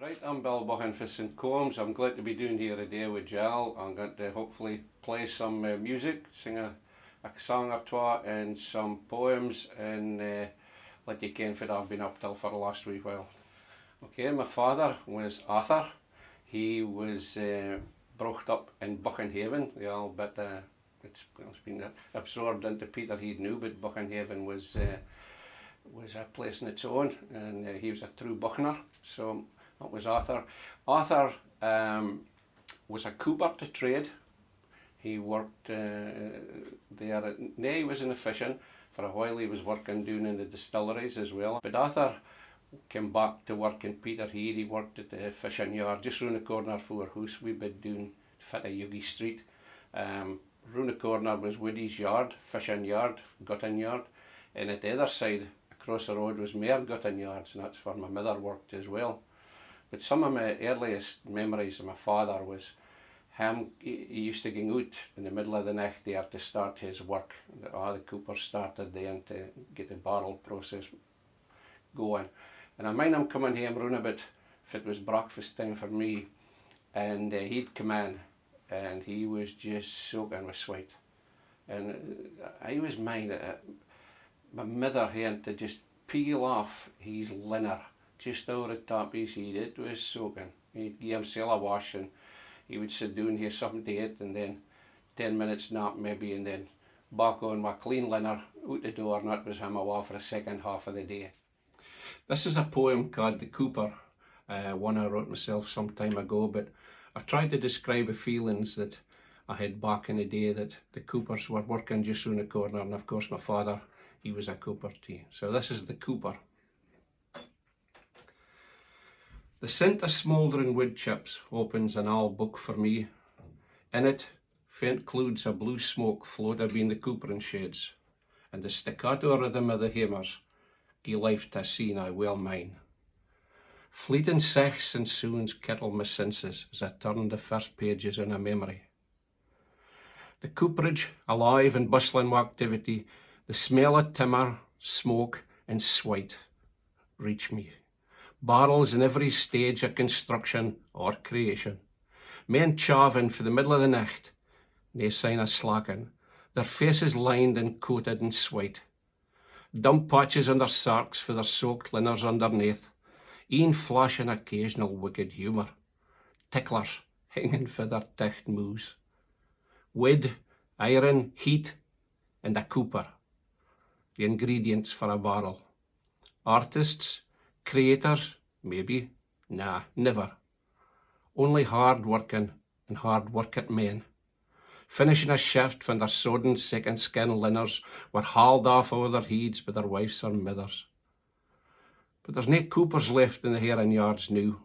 Right, I'm Bill Buchan for St.Combs. I'm glad to be doing here today with Jill. I'm going to hopefully play some music, sing a song or two and some poems, and let you ken what I've been up till for the last wee while. Okay, my father was Arthur. He was brought up in Buchan, the old bit, it's been absorbed into Peterhead now, but Buchan was a place on its own, and he was a true Buchaner. So that was Arthur. Arthur was a cooper to trade. He worked there. He was in the fishing. For a while he was working down in the distilleries as well. But Arthur came back to work in Peterhead. He worked at the fishing yard just round the corner from our house. We'd been doing fit a Yugie Street. Round the corner was Woody's yard, fishing yard, gutting yard. And at the other side, across the road, was more gutting yards, and that's where my mother worked as well. But some of my earliest memories of my father was him. He used to go out in the middle of the night there to start his work. The coopers started then to get the barrel process going. And I mind him coming home round about, if it was breakfast time for me, and he'd come in and he was just soaking with sweat. And I was mine. My mother had to just peel off his linen just over the top of his head. It was soaking. He'd give himself a wash and he would sit down here something to eat, and then 10 minutes nap maybe, and then back on my clean linen out the door, and that was him away for the second half of the day. This is a poem called The Cooper, one I wrote myself some time ago, but I've tried to describe the feelings that I had back in the day that the coopers were working just round the corner, and of course my father, he was a cooper too. So this is The Cooper. The scent of smouldering wood chips opens an old book for me. In it, faint clouds of blue smoke float abeen the coopering sheds, and the staccato rhythm of the hammers gie life to a scene I well mind. Fleeting sights and sounds kittle my senses as I turn the first pages in a memory. The cooperage, alive and bustling with activity, the smell of timber, smoke and swite reach me. Barrels in every stage of construction or creation. Men chaving for the middle of the night, nae sign of slacking, their faces lined and coated in sweat. Dump patches on their sarks for their soaked linners underneath, e'en flashing occasional wicked humour. Ticklers hanging for their ticht moos. Wood, iron, heat, and a cooper, the ingredients for a barrel. Artists, creators, maybe, nah, never. Only hard-working and hard-working men. Finishing a shift when their sodden second-skin linners were hauled off over their heads by their wives or mothers. But there's nae coopers left in the herring yards now.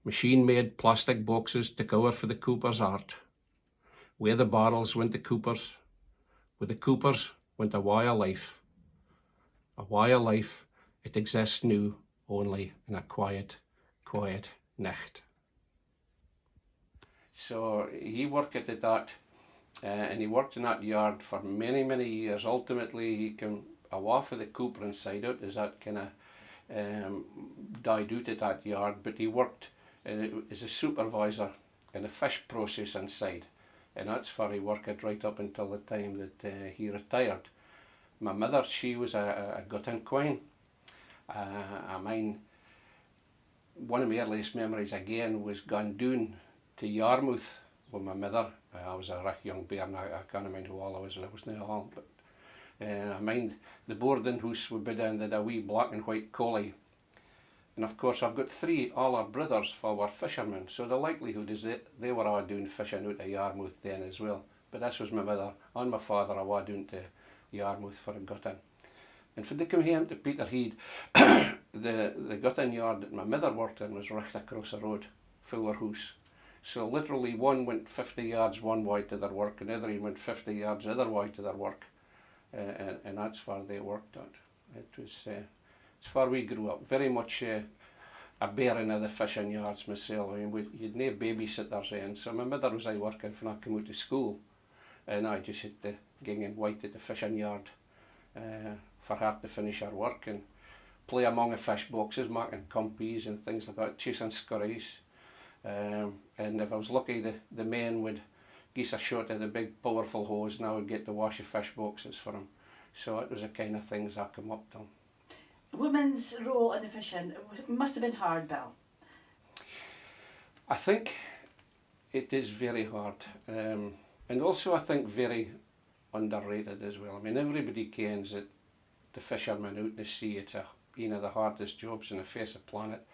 Machine-made plastic boxes to cover for the cooper's art. Where the barrels went the coopers, where the coopers went a way of life. A way of life, it exists now only in a quiet, quiet night. So he worked at that, and he worked in that yard for many, many years. Ultimately, he came away for the coopering side out as that kind of died out at that yard, but he worked as a supervisor in the fish processing side, and that's where he worked right up until the time that he retired. My mother, she was a gutting quine. I mind one of my earliest memories again was going down to Yarmouth with my mother. I was a rick young bairn, I can't mind how old I wasn't all, but I mind the boarding house we bid in, they had a wee black and white collie. And of course I've got three older brothers who were fishermen, so the likelihood is that they were all doing fishing out of Yarmouth then as well. But this was my mother and my father away down to Yarmouth for a gutting. And when they came home to Peterhead, the gutting yard that my mother worked in was right across the road from our house. So literally one went 50 yards one way to their work, and the other went 50 yards the other way to their work. And that's where they worked at. It was, it's where we grew up. Very much a bearing of the fishing yards myself. I mean, you'd no babysitters then, so my mother was working when I came out of school, and I just had to gang and wait at the fishing yard for her to finish her work, and play among the fish boxes, marking compies and things like that, chasing scurries. And if I was lucky, the men would give us a shot at the big powerful hose, and I would get to wash the fish boxes for them. So it was the kind of things I come up to. Women's role in the fishing must have been hard, Bill. I think it is very hard, and also I think very underrated as well. I mean, everybody kens that the fishermen out in the sea, it's one of the hardest jobs on the face of the planet,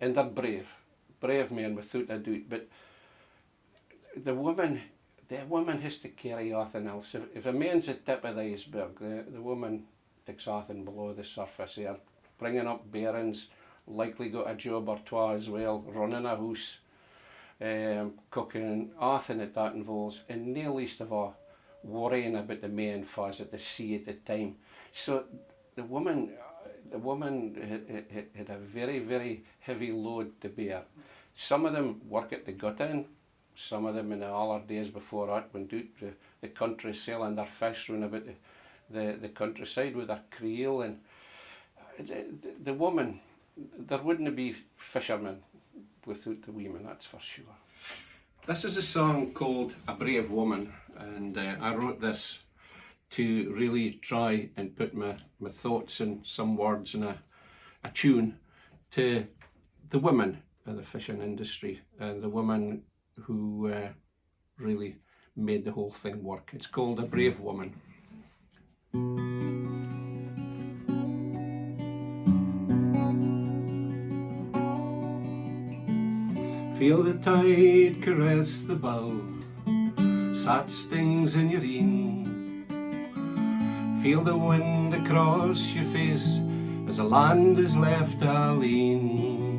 and they're brave men without a doubt. But the woman has to carry everything else. If a man's the tip of the iceberg, the woman takes everything below the surface here, bringing up bearings, likely got a job or two as well, running a house, cooking, everything that involves, and no least of all, worrying about the main fuzz at the sea at the time. So the woman had a very, very heavy load to bear. Some of them work at the gutting, some of them in the other days before that went out the country selling their fish round about the countryside with their creel. And the woman, there wouldn't be fishermen without the women, that's for sure. This is a song called A Brave Woman, and I wrote this to really try and put my thoughts and some words in a tune to the women of the fishing industry and the women who really made the whole thing work. It's called A Brave Woman. Feel the tide caress the bow, sad stings in your een. Feel the wind across your face as the land is left alone.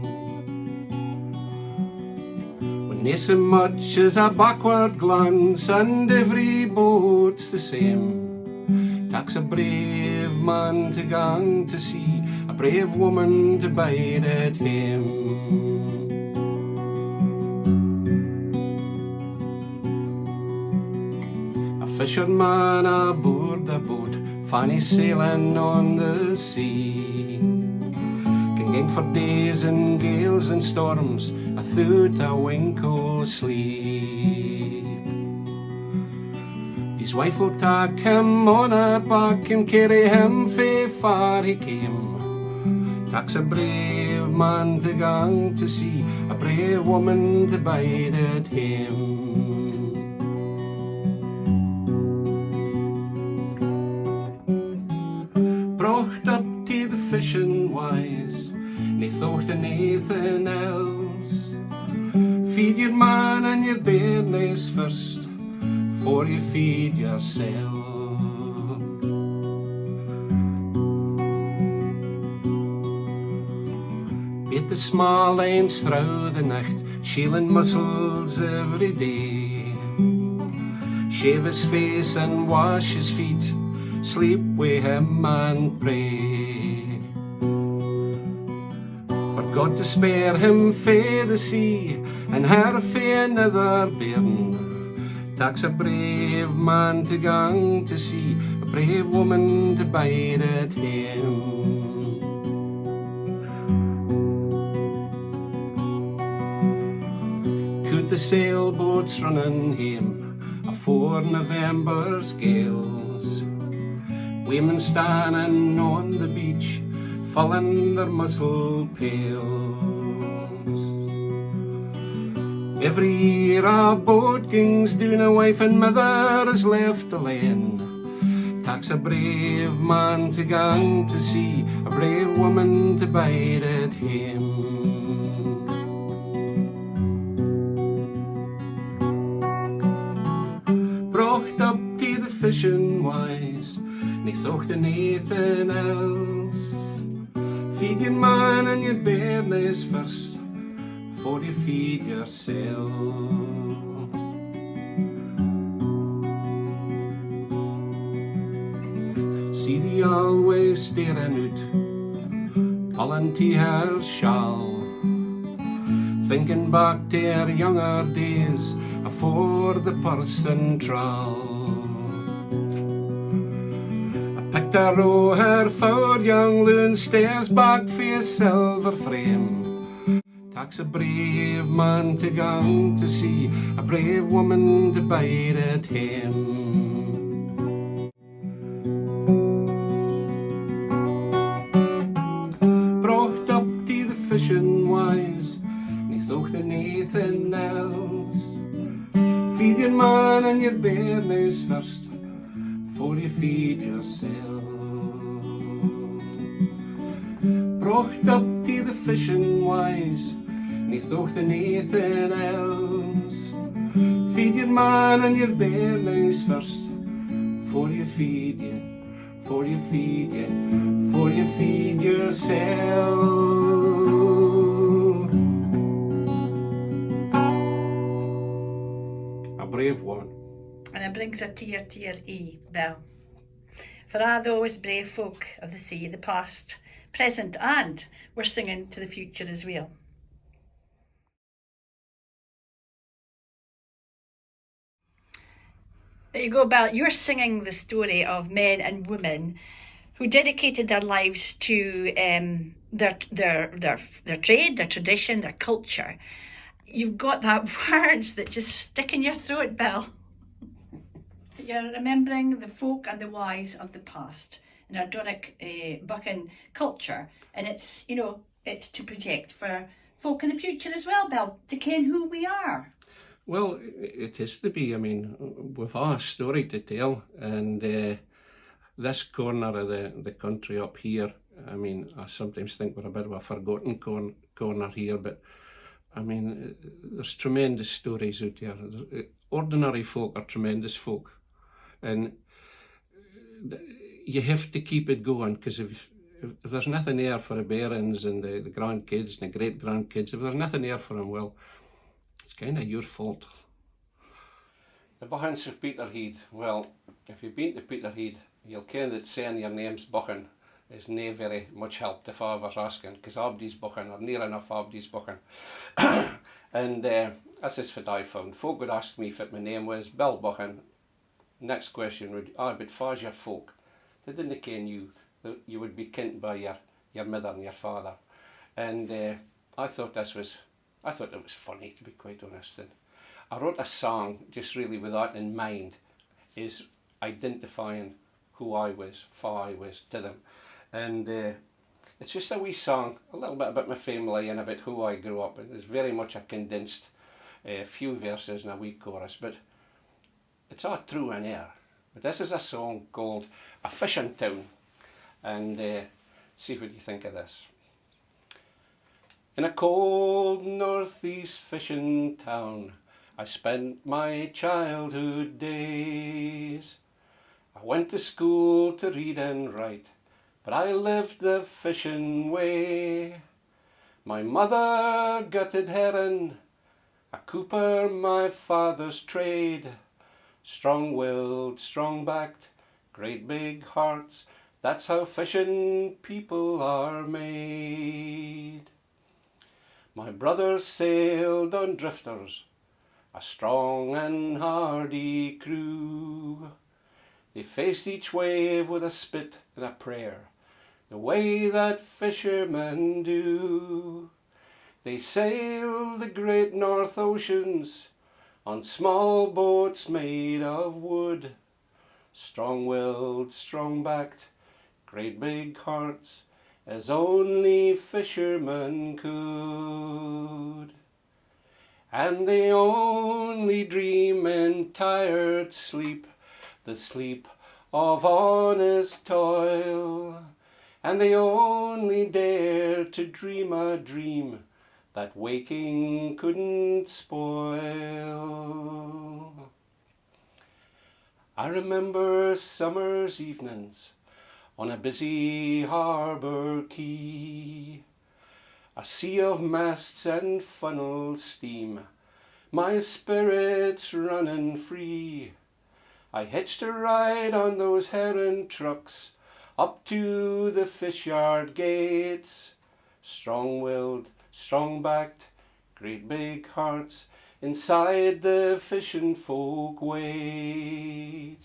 When nae so much as a backward glance, and every boat's the same. Takes a brave man to gang to sea, a brave woman to bide at home. Fisherman aboard a boat, fanny sailing on the sea, can gang for days in gales and storms, without a wink o' sleep. His wife will take him on her back and carry him fae far he came. Takes a brave man to gang to sea, a brave woman to bide at him. Fishing wise, nae thought of naething else. Feed your man and your bairnies first, before you feed yourself. Bait the small lines through the night, shealing mussels every day. Shave his face and wash his feet, sleep with him and pray. God to spare him fae the sea, and her fae another bairn. Takes a brave man to gang to sea, a brave woman to bide at him. Could the sailboats running hame afore November's gales, women standing on the beach, filling their mussel pails. Every year a boat gangs doon, a wife and mother is left alone. Takes a brave man to gang to sea, a brave woman to bide at him. Brocht up to the fishing wise, nae thought of naething else. Feed your man and your bairnies first, before you feed yourself. See the always staring out, pulling to her shawl, thinking back to her younger days, afore the purse and trawl. at a row, her four young loon stares back for a silver frame. Takes a brave man to go to sea, a brave woman to bide at home. Brought up to the fishing wise, nae thought of naething else. Feed your man and your bairnies first, before you feed yourself. Brought up to the fishing wise, nae thought of naething else. Feed your man and your bairnies first, before you feed you, before you feed you, before you feed yourself. A brave woman. And it brings a tear to your eye, Belle. For all those brave folk of the sea, the past, present, and we're singing to the future as well. There you go, Belle. You're singing the story of men and women who dedicated their lives to their trade, their tradition, their culture. You've got that words that just stick in your throat, Belle. You're remembering the folk and the wise of the past in our Doric Buchan culture, and it's, you know, it's to project for folk in the future as well, Belle, to ken who we are. Well, it is to be. I mean, we've all a story to tell, and this corner of the country up here, I mean, I sometimes think we're a bit of a forgotten corner here, but I mean, there's tremendous stories out there. Ordinary folk are tremendous folk, and you have to keep it going, because if there's nothing there for the bairns and the grandkids and the great-grandkids, if there's nothing there for them, well, it's kind of your fault. The Buchans of Peterhead. Well, if you've been to Peterhead, you'll ken that saying your name's Buchan is nae very much help if I was asking, because Aberdeen's Buchan, or near enough Aberdeen's Buchan. And this is what I found. Folk would ask me if my name was Bill Buchan. Next question would, but fars your folk, they didn't ken you. You would be kent by your mother and your father. And I thought it was funny, to be quite honest. And I wrote a song just really with that in mind, is identifying who I was, for I was to them. And it's just a wee song, a little bit about my family and about who I grew up. And it's very much a condensed few verses and a wee chorus, but it's all true in air. But this is a song called A Fishing Town, and see what you think of this. In a cold northeast fishing town, I spent my childhood days. I went to school to read and write, but I lived the fishing way. My mother gutted herring, a cooper my father's trade. Strong-willed, strong-backed, great big hearts, that's how fishing people are made. My brothers sailed on drifters, a strong and hardy crew. They faced each wave with a spit and a prayer, the way that fishermen do. They sailed the great North Oceans on small boats made of wood. Strong-willed, strong-backed, great big hearts, as only fishermen could. And they only dream in tired sleep, the sleep of honest toil. And they only dare to dream a dream that waking couldn't spoil. I remember summer's evenings on a busy harbour quay, a sea of masts and funnelled steam, my spirits running free. I hitched a ride on those herring trucks up to the fishyard gates. Strong-willed, strong-backed, great big hearts, inside the fishing folk wait.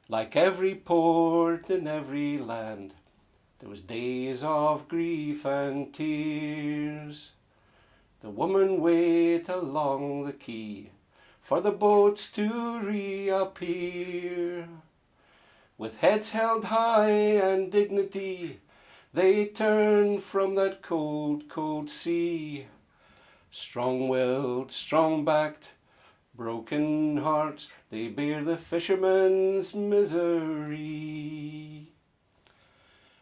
Like every port in every land, there was days of grief and tears. The women wait along the quay for the boats to reappear. With heads held high and dignity, they turn from that cold, cold sea. Strong-willed, strong-backed, broken hearts, they bear the fisherman's misery.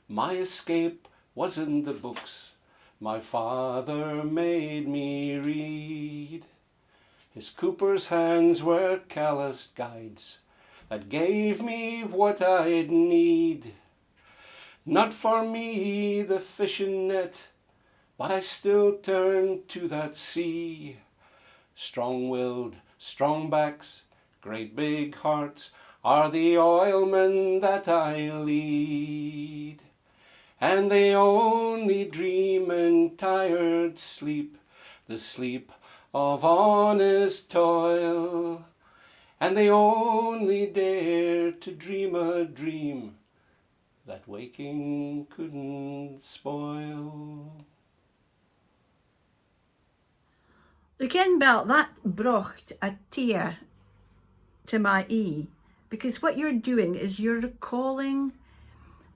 My escape was in the books my father made me read. His cooper's hands were calloused guides that gave me what I'd need. Not for me the fishing net, but I still turned to that sea. Strong-willed, strong backs, great big hearts are the oilmen that I lead. And they only dream in tired sleep, the sleep of honest toil. And they only dare to dream a dream that waking couldn't spoil. Again, Belle, that brought a tear to my eye, because what you're doing is you're recalling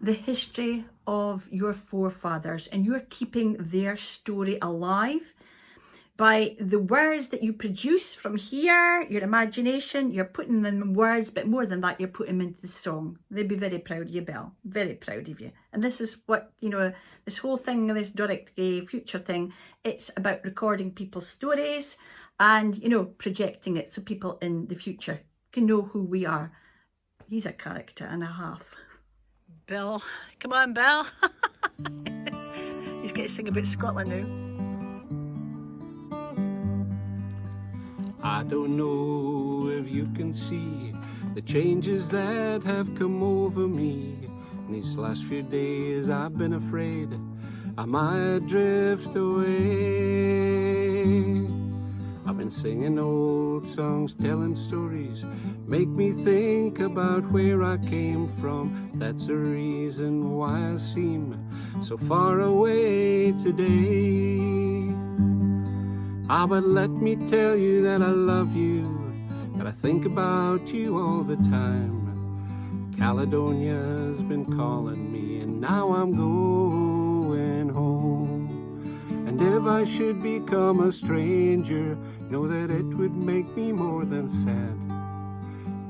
the history of your forefathers and you're keeping their story alive by the words that you produce from here, your imagination, you're putting them in words, but more than that, you're putting them into the song. They'd be very proud of you, Belle, very proud of you. And this is what, you know, this whole thing, this Doric Future thing, it's about recording people's stories and, you know, projecting it so people in the future can know who we are. He's a character and a half. Bill, come on, Bill. He's going to sing about Scotland now. I don't know if you can see the changes that have come over me. In these last few days I've been afraid I might drift away. I've been singing old songs, telling stories, make me think about where I came from. That's the reason why I seem so far away today. Ah, but let me tell you that I love you, that I think about you all the time. Caledonia's been calling me and now I'm going home. And if I should become a stranger, know that it would make me more than sad.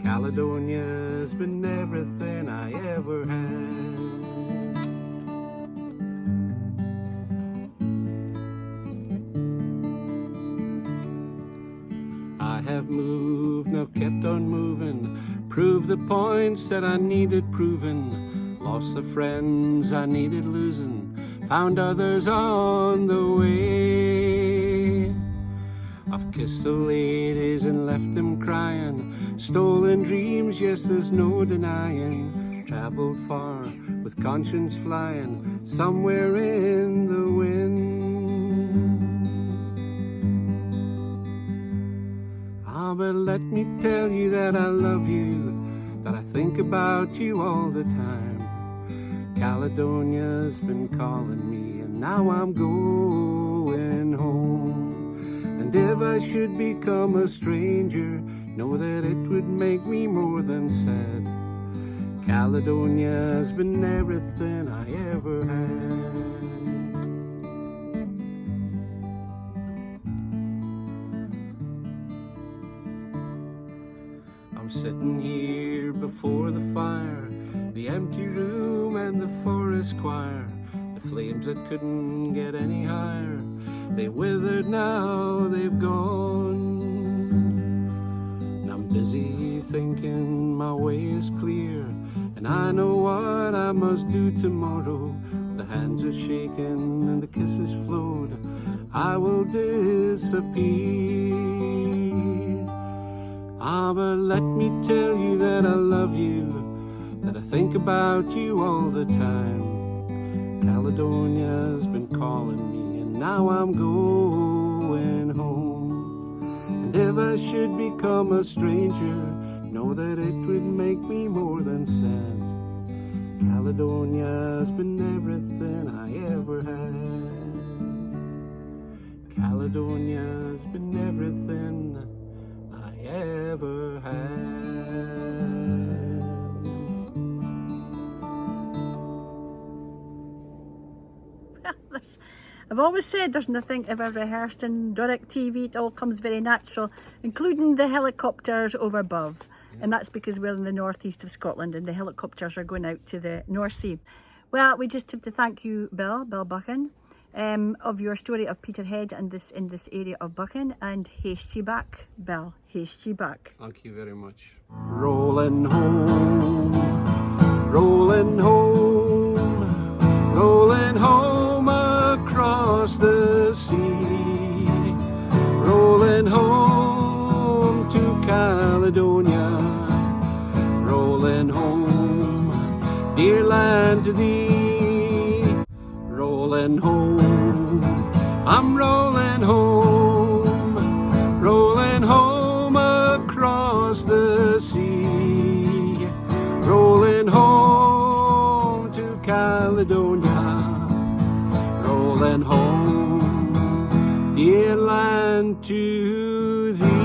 Caledonia's been everything I ever had. I have moved, now kept on moving, proved the points that I needed proving, lost the friends I needed losing, found others on the way. I've kissed the ladies and left them crying, stolen dreams, yes, there's no denying, traveled far with conscience flying, somewhere in the wind. Ah, but let me tell you that I love you, that I think about you all the time. Caledonia's been calling me and now I'm going home. And if I should become a stranger, know that it would make me more than sad. Caledonia's been everything I ever had. I'm sitting here before the fire, the empty room and the forest choir, the flames that couldn't get any higher, they withered now, they've gone. And I'm busy thinking my way is clear, and I know what I must do tomorrow. The hands are shaking and the kisses flowed, I will disappear. Ah, but let me tell you that I love you, that I think about you all the time. Caledonia's been calling me and now I'm going home. And if I should become a stranger, know that it would make me more than sad. Caledonia's been everything I ever had. Caledonia's been everything I ever had. I've always said there's nothing ever rehearsed in Doric TV. It all comes very natural, including the helicopters over above. And that's because we're in the northeast of Scotland and the helicopters are going out to the North Sea. Well, we just have to thank you, Bill Buchan, of your story of Peterhead and in this area of Buchan, and haste ye back, Bill, haste ye back. Thank you very much. Rolling home, rolling home, rolling home across the sea, rolling home to Caledonia, rolling home, dear land to thee, rolling home, I'm rolling home across the sea, rolling home to Caledonia, rolling home, dear land to thee.